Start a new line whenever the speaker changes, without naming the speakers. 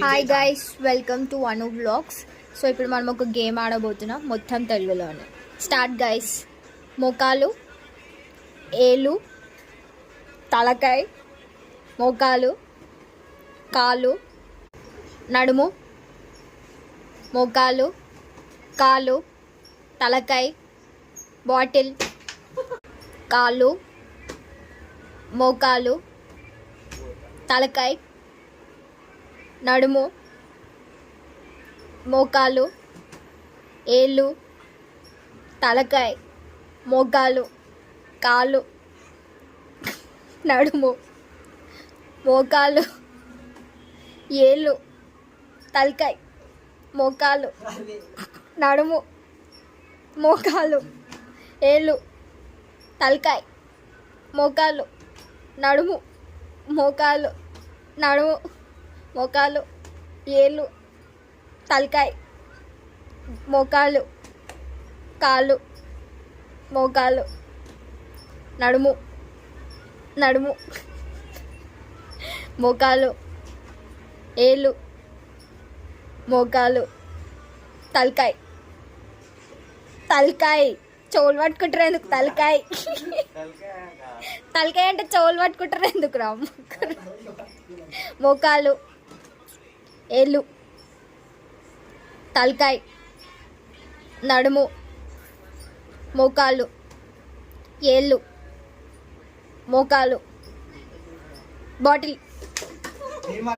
Hi guys, welcome to Anu vlogs. So ఇప్పుడు మనం ఒక గేమ్ ఆడబోతున్నాం, మొత్తం తెలుగులోనే. Start guys. మోకాలు, ఏలు, తలకాయ, మోకాలు, కాలు, నడుము, మోకాలు, కాలు, తలకాయ, బాటిల్, కాలు, మోకాలు, తలకాయ, నడుము, మోకాలు, ఏళ్ళు, తలకాయ, మోకాలు, కాలు, నడుము, మోకాలు, ఏళ్ళు, తలకాయ, మోకాలు, నడుము, మోకాలు, ఏళ్ళు, తలకాయ, మోకాలు, నడుము, మోకాలు, నడుము, మోకాలు, ఏళ్ళు, తలకాయ, మోకాలు, కాలు, మోకాలు, నడుము, నడుము, మోకాలు, ఏళ్ళు, మోకాలు, తలకాయ, తలకాయ. చెవులు పట్టుకుంటారు ఎందుకు? తలకాయ తలకాయ అంటే చెవులు పట్టుకుంటారు ఎందుకు రా? మోకాలు, ఏళ్ళు, తలకాయ, నడుము, మోకాలు, ఏళ్ళు, మోకాలు, బాటిల్.